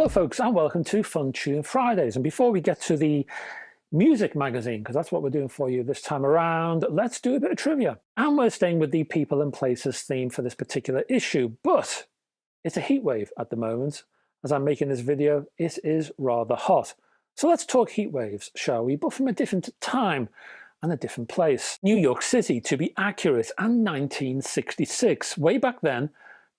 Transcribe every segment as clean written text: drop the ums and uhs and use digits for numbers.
Hello folks and welcome to Fun Tune Fridays, and before we get to the music magazine, because that's what we're doing for you this time around, let's do a bit of trivia. And we're staying with the people and places theme for this particular issue, but it's a heat wave at the moment. As I'm making this video, it is rather hot. So let's talk heat waves, shall we, but from a different time and a different place. New York City, to be accurate, and 1966. Way back then,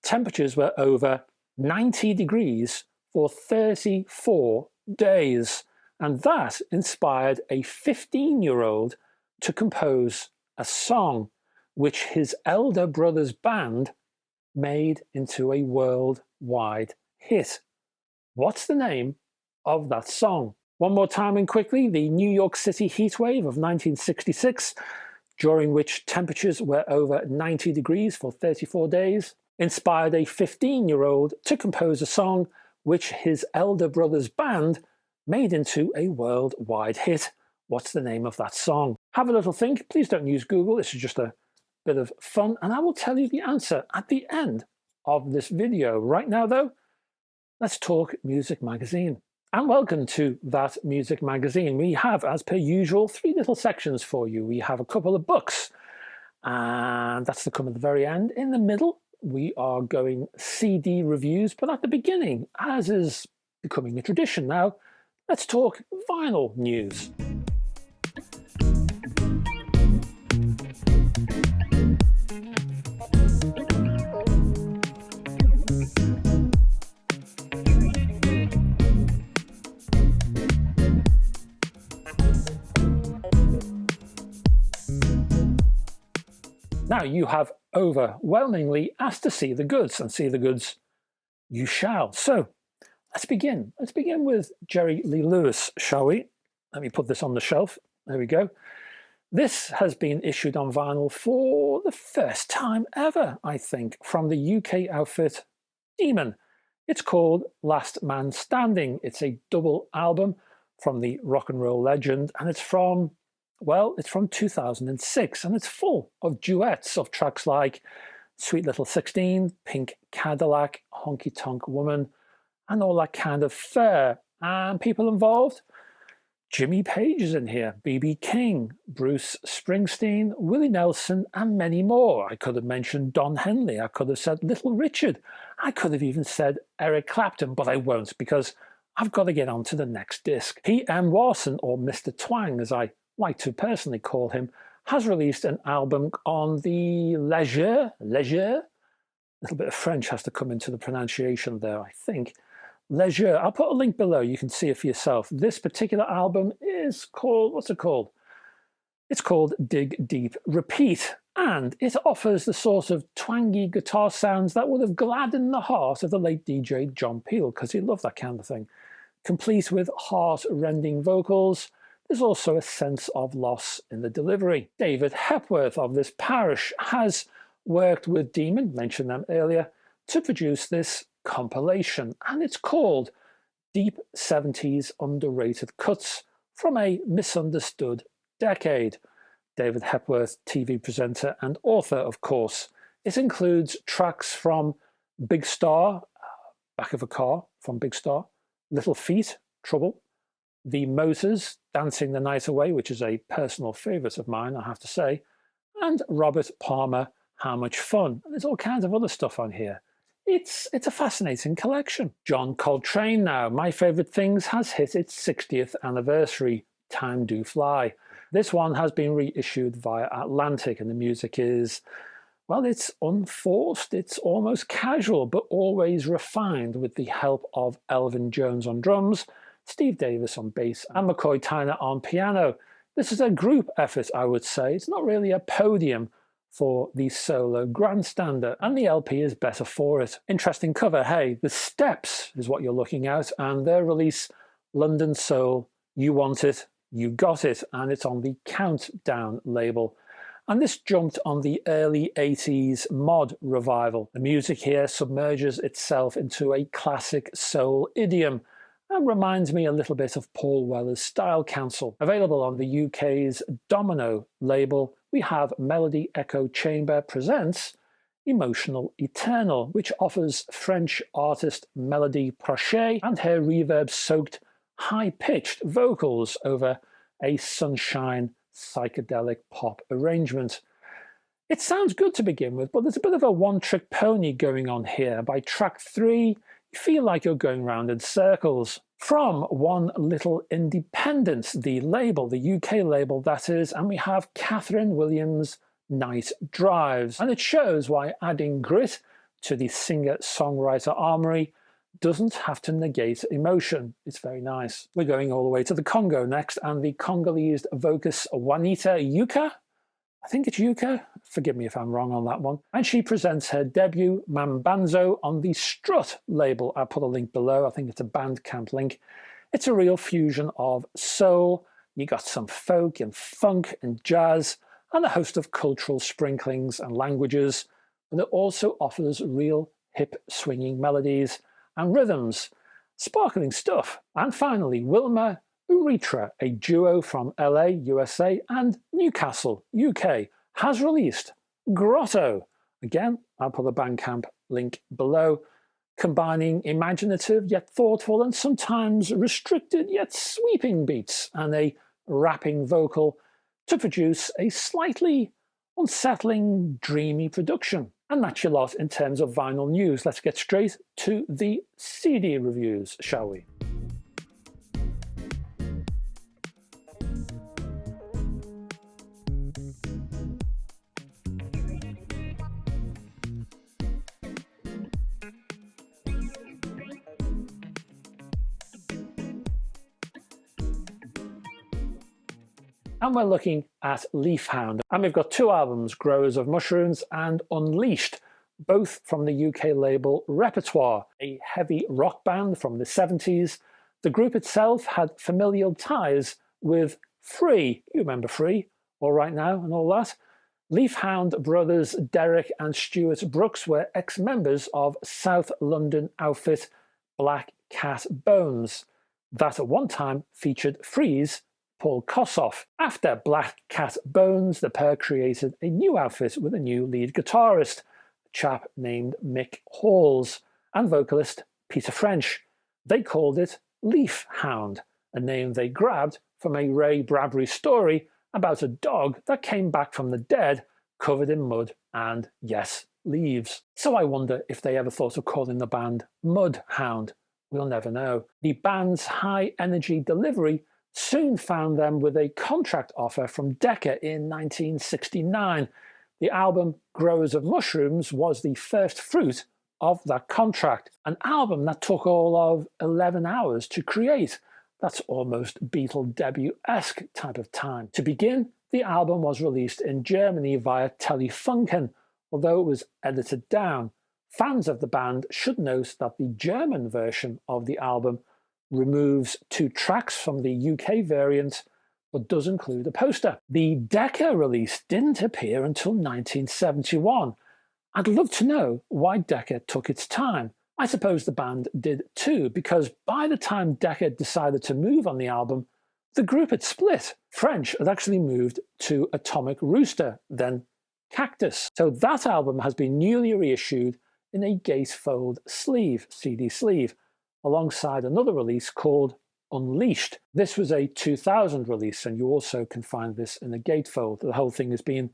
temperatures were over 90 degrees for 34 days, and that inspired a 15-year-old to compose a song which his elder brother's band made into a worldwide hit. What's the name of that song? One more time and quickly, the New York City heatwave of 1966, during which temperatures were over 90 degrees for 34 days, inspired a 15-year-old to compose a song which his elder brother's band made into a worldwide hit. What's the name of that song? Have a little think. Please don't use Google. This is just a bit of fun, and I will tell you the answer at the end of this video. Right now, though, let's talk music magazine. And welcome to That Music Magazine. We have, as per usual, three little sections for you. We have a couple of books, and that's to come at the very end. In the middle, we are going CD reviews, but at the beginning, as is becoming a tradition now, let's talk vinyl news. Now, you have overwhelmingly asked to see the goods, and see the goods you shall. So let's begin. Let's begin with Jerry Lee Lewis, shall we? Let me put this on the shelf. There we go. This has been issued on vinyl for the first time ever, I think, from the UK outfit Demon. It's called Last Man Standing. It's a double album from the rock and roll legend, and it's from, well, it's from 2006, and it's full of duets of tracks like Sweet Little 16, Pink Cadillac, Honky Tonk Woman, and all that kind of fare. And people involved: Jimmy Page is in here, B.B. King, Bruce Springsteen, Willie Nelson, and many more. I could have mentioned Don Henley, I could have said Little Richard, I could have even said Eric Clapton, but I won't, because I've got to get on to the next disc. P.M. Warson, or Mr. Twang as I like to personally call him, has released an album on the Leisure, a little bit of French has to come into the pronunciation there, I think. Leisure. I'll put a link below, you can see it for yourself. This particular album is called, what's it called? It's called Dig Deep Repeat, and it offers the sort of twangy guitar sounds that would have gladdened the heart of the late DJ John Peel, because he loved that kind of thing. Complete with heart-rending vocals, there's also a sense of loss in the delivery. David Hepworth of This Parish has worked with Demon, mentioned them earlier, to produce this compilation, and it's called Deep 70s Underrated Cuts from a Misunderstood Decade. David Hepworth, TV presenter and author, of course. It includes tracks from Big Star, Back of a Car from Big Star, Little Feat, Trouble, The Motors, Dancing the Night Away, which is a personal favourite of mine, I have to say, and Robert Palmer, How Much Fun. And there's all kinds of other stuff on here. It's a fascinating collection. John Coltrane now, My Favourite Things, has hit its 60th anniversary, Time Do Fly. This one has been reissued via Atlantic, and the music is, well, it's unforced, it's almost casual, but always refined with the help of Elvin Jones on drums, Steve Davis on bass, and McCoy Tyner on piano. This is a group effort, I would say. It's not really a podium for the solo grandstander, and the LP is better for it. Interesting cover, hey, The Steps is what you're looking at, and their release, London Soul, You Want It, You Got It, and it's on the Countdown label. And this jumped on the early 80s mod revival. The music here submerges itself into a classic soul idiom, and reminds me a little bit of Paul Weller's Style Council. Available on the UK's Domino label, we have Melody Echo Chamber presents Emotional Eternal, which offers French artist Melody Prochet and her reverb-soaked, high-pitched vocals over a sunshine psychedelic pop arrangement. It sounds good to begin with, but there's a bit of a one-trick pony going on here. By track 3, you feel like you're going round in circles. From One Little Independence, the label, the UK label that is, and we have Kathryn Williams' Night Drives. And it shows why adding grit to the singer-songwriter armory doesn't have to negate emotion. It's very nice. We're going all the way to the Congo next, and the Congolese vocalist Juanita Euka, I think it's Yuka, forgive me if I'm wrong on that one, and she presents her debut Mambanzo on the Strut label. I'll put a link below, I think it's a Bandcamp link. It's a real fusion of soul, you got some folk and funk and jazz, and a host of cultural sprinklings and languages, but it also offers real hip swinging melodies and rhythms. Sparkling stuff. And finally, Wilma Vrita, a duo from LA, USA, and Newcastle, UK, has released Grotto. Again, I'll put a Bandcamp link below, combining imaginative yet thoughtful and sometimes restricted yet sweeping beats and a rapping vocal to produce a slightly unsettling, dreamy production. And that's your lot in terms of vinyl news. Let's get straight to the CD reviews, shall we? And we're looking at Leaf Hound. And we've got two albums, Growers of Mushrooms and Unleashed, both from the UK label Repertoire, a heavy rock band from the 70s. The group itself had familial ties with Free. You remember Free, All Right Now and all that. Leaf Hound brothers Derek and Stuart Brooks were ex-members of South London outfit Black Cat Bones, that at one time featured Free's Paul Kossoff. After Black Cat Bones, the pair created a new outfit with a new lead guitarist, a chap named Mick Halls, and vocalist Peter French. They called it Leaf Hound, a name they grabbed from a Ray Bradbury story about a dog that came back from the dead covered in mud and, yes, leaves. So I wonder if they ever thought of calling the band Mud Hound. We'll never know. The band's high-energy delivery soon found them with a contract offer from Decca in 1969. The album Growers of Mushrooms was the first fruit of that contract, an album that took all of 11 hours to create. That's almost Beatle debut-esque type of time. To begin, the album was released in Germany via Telefunken, although it was edited down. Fans of the band should note that the German version of the album removes 2 tracks from the UK variant, but does include a poster. The Decca release didn't appear until 1971. I'd love to know why Decca took its time. I suppose the band did too, because by the time Decca decided to move on the album, the group had split. French had actually moved to Atomic Rooster, then Cactus. So that album has been newly reissued in a gatefold sleeve, CD sleeve, alongside another release called Unleashed. This was a 2000 release, and you also can find this in a gatefold. The whole thing has been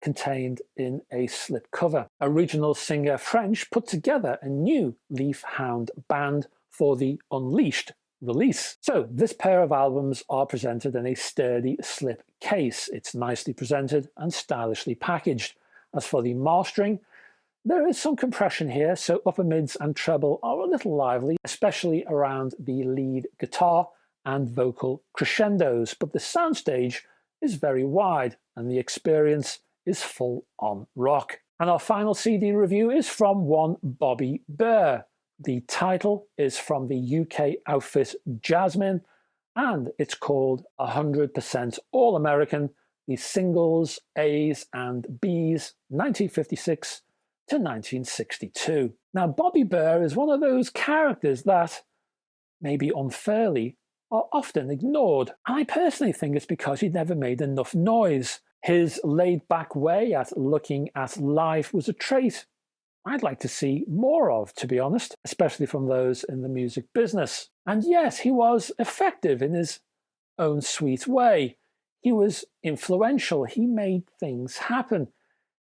contained in a slipcover. Original singer French put together a new Leaf Hound band for the Unleashed release. So this pair of albums are presented in a sturdy slip case. It's nicely presented and stylishly packaged. As for the mastering, there is some compression here, so upper mids and treble are a little lively, especially around the lead guitar and vocal crescendos, but the soundstage is very wide and the experience is full on rock. And our final CD review is from one Bobby Burr. The title is from the UK outfit Jasmine, and it's called 100% All American, the singles A's and B's, 1956 to 1962. Now, Bobby Burr is one of those characters that, maybe unfairly, are often ignored. And I personally think it's because he never made enough noise. His laid-back way at looking at life was a trait I'd like to see more of, to be honest, especially from those in the music business. And yes, he was effective in his own sweet way. He was influential. He made things happen.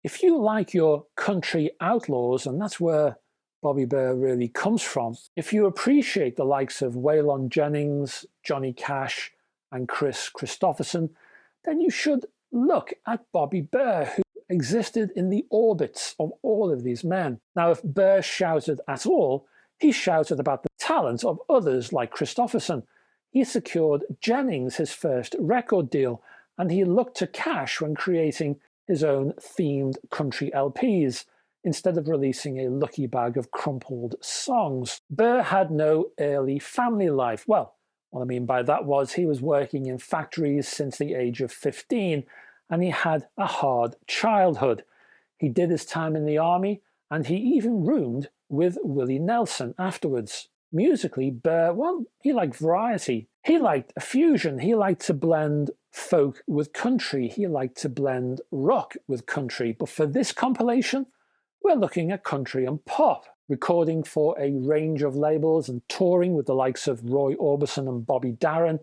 If you like your country outlaws, and that's where Bobby Burr really comes from, if you appreciate the likes of Waylon Jennings, Johnny Cash, and Chris Christopherson, then you should look at Bobby Burr, who existed in the orbits of all of these men. Now, if Burr shouted at all, he shouted about the talent of others like Christopherson. He secured Jennings his first record deal, and he looked to Cash when creating his own themed country LPs, instead of releasing a lucky bag of crumpled songs. Burr had no early family life. Well, what I mean by that was he was working in factories since the age of 15, and he had a hard childhood. He did his time in the army, and he even roomed with Willie Nelson afterwards. Musically, Burr, well, he liked variety. He liked a fusion. He liked to blend folk with country. He liked to blend rock with country. But for this compilation, we're looking at country and pop, recording for a range of labels and touring with the likes of Roy Orbison and Bobby Darin.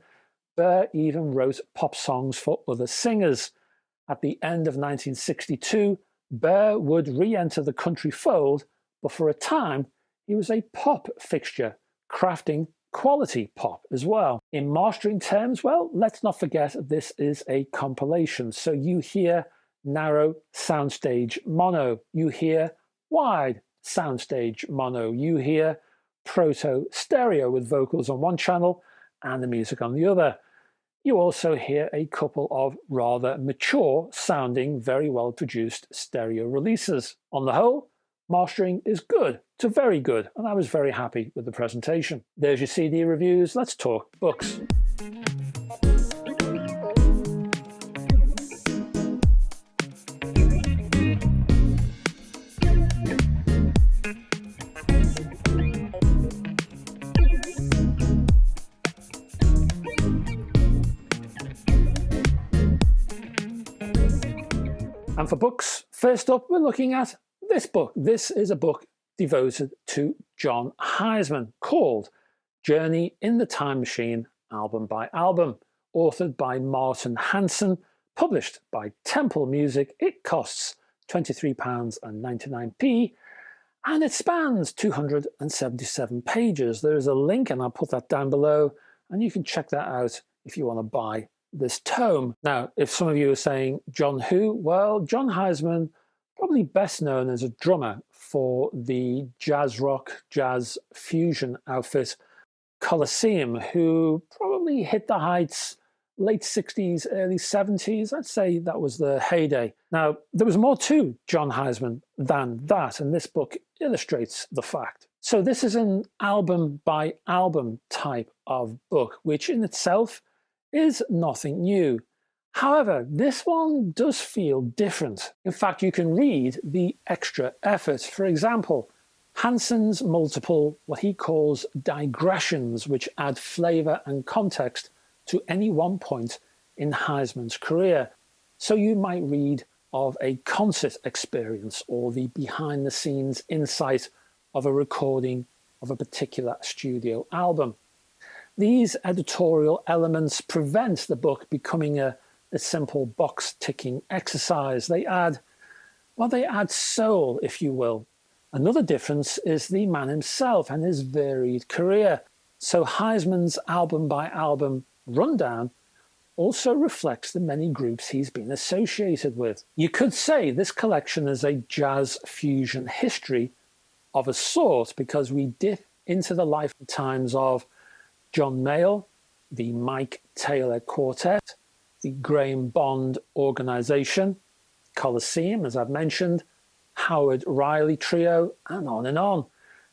Burr even wrote pop songs for other singers. At the end of 1962, Burr would re-enter the country fold, but for a time, he was a pop fixture, crafting quality pop as well. In mastering terms, well, let's not forget this is a compilation. So you hear narrow soundstage mono, you hear wide soundstage mono, you hear proto stereo with vocals on one channel and the music on the other. You also hear a couple of rather mature sounding, very well produced stereo releases. On the whole, mastering is good to very good, and I was very happy with the presentation. There's your CD reviews. Let's talk books. And for books, first up, we're looking at this book. This is a book devoted to John Hiseman called Journey in the Time Machine, album by album, authored by Martin Hanson, published by Temple Music. It costs £23.99, and it spans 277 pages. There is a link, and I'll put that down below, and you can check that out if you want to buy this tome. Now, if some of you are saying, John who? Well, John Hiseman, probably best known as a drummer for the jazz rock, jazz fusion outfit Colosseum, who probably hit the heights late 60s, early 70s. I'd say that was the heyday. Now, there was more to John Hiseman than that, and this book illustrates the fact. So this is an album by album type of book, which in itself is nothing new. However, this one does feel different. In fact, you can read the extra effort. For example, Hanson's multiple, what he calls digressions, which add flavour and context to any one point in Hiseman's career. So you might read of a concert experience or the behind-the-scenes insight of a recording of a particular studio album. These editorial elements prevent the book becoming a simple box-ticking exercise. They add soul, if you will. Another difference is the man himself and his varied career. So Hiseman's album-by-album rundown also reflects the many groups he's been associated with. You could say this collection is a jazz fusion history of a sort, because we dip into the life and times of John Mayall, the Mike Taylor Quartet, the Graham Bond Organization, Colosseum, as I've mentioned, Howard Riley Trio, and on and on.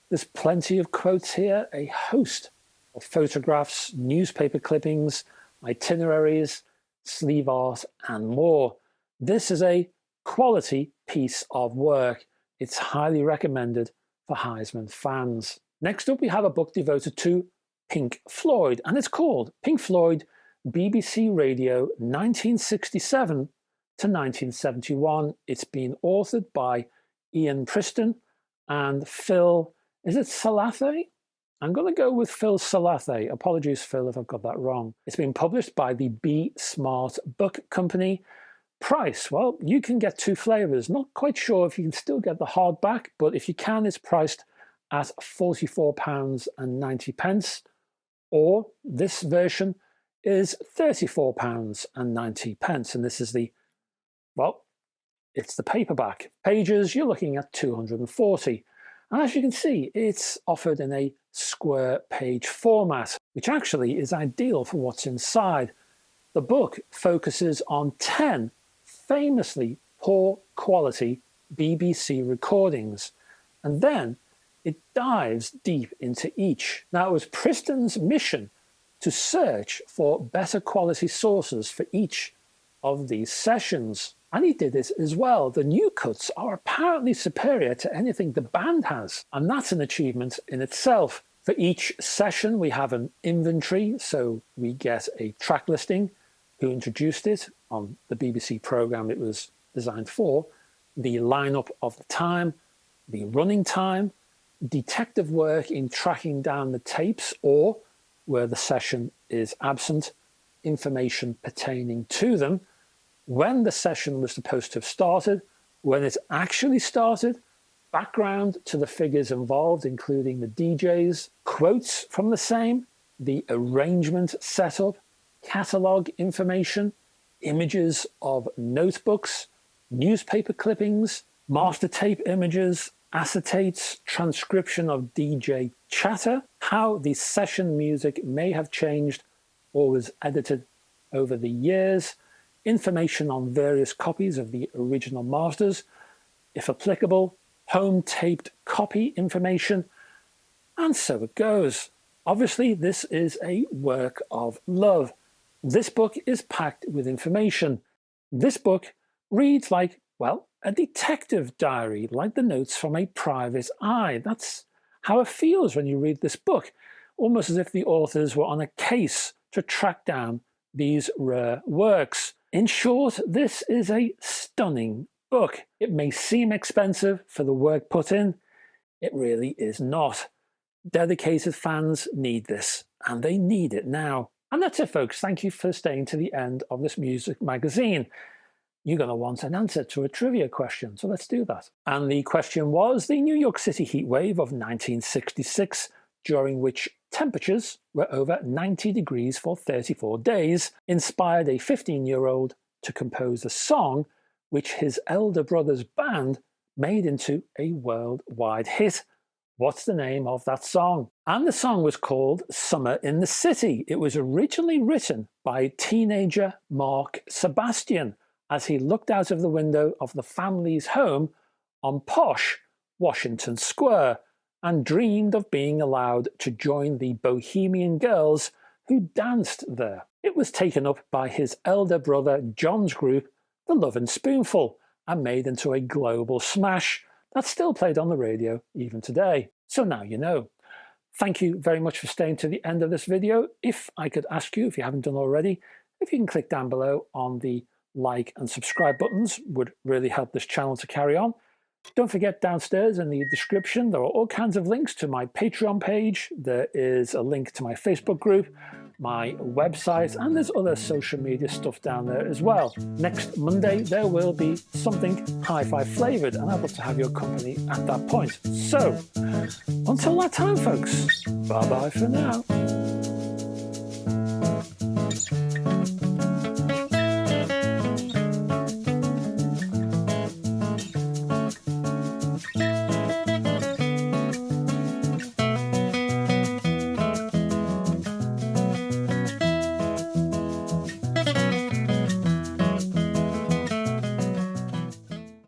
There's plenty of quotes here, a host of photographs, newspaper clippings, itineraries, sleeve art, and more. This is a quality piece of work. It's highly recommended for Hiseman fans. Next up, we have a book devoted to Pink Floyd, and it's called Pink Floyd BBC Radio 1967 to 1971. It's been authored by Ian Preston and Phil, is it Salathe? I'm going to go with Phil Salathe. Apologies, Phil, if I've got that wrong. It's been published by the Be Smart Book Company. Price, well, you can get 2 flavors. Not quite sure if you can still get the hardback, but if you can, it's priced at £44.90, or this version is £34.90, and this is the, well, it's the paperback. Pages, you're looking at 240. And as you can see, it's offered in a square page format, which actually is ideal for what's inside. The book focuses on 10 famously poor quality BBC recordings, and then it dives deep into each. Now, it was Preston's mission to search for better quality sources for each of these sessions. And he did it as well. The new cuts are apparently superior to anything the band has, and that's an achievement in itself. For each session, we have an inventory, so we get a track listing, who introduced it on the BBC programme it was designed for, the lineup of the time, the running time, detective work in tracking down the tapes, or where the session is absent, information pertaining to them, when the session was supposed to have started, when it actually started, background to the figures involved, including the DJs, quotes from the same, the arrangement setup, catalogue information, images of notebooks, newspaper clippings, master tape images, acetates, transcription of DJ chatter, how the session music may have changed or was edited over the years, information on various copies of the original masters, if applicable, home taped copy information, and so it goes. Obviously, this is a work of love. This book is packed with information. This book reads like, well, a detective diary, like the notes from a private eye. That's how it feels when you read this book, almost as if the authors were on a case to track down these rare works. In short, this is a stunning book. It may seem expensive for the work put in. It really is not. Dedicated fans need this, and they need it now. And that's it, folks. Thank you for staying to the end of this music magazine. You're going to want an answer to a trivia question, so let's do that. And the question was, the New York City heatwave of 1966, during which temperatures were over 90 degrees for 34 days, inspired a 15-year-old to compose a song which his elder brother's band made into a worldwide hit. What's the name of that song? And the song was called Summer in the City. It was originally written by teenager Mark Sebastian as he looked out of the window of the family's home on posh Washington Square and dreamed of being allowed to join the bohemian girls who danced there. It was taken up by his elder brother John's group, The Lovin' Spoonful, and made into a global smash that's still played on the radio even today. So now you know. Thank you very much for staying to the end of this video. If I could ask you, if you haven't done already, if you can click down below on the like and subscribe buttons, would really help this channel to carry on. Don't forget, downstairs in the description there are all kinds of links to my Patreon page. There is a link to my Facebook group, my website, and there's other social media stuff down there as well. Next Monday there will be something hi-fi flavoured, and I'd love to have your company at that point. So until that time, folks, bye bye for now.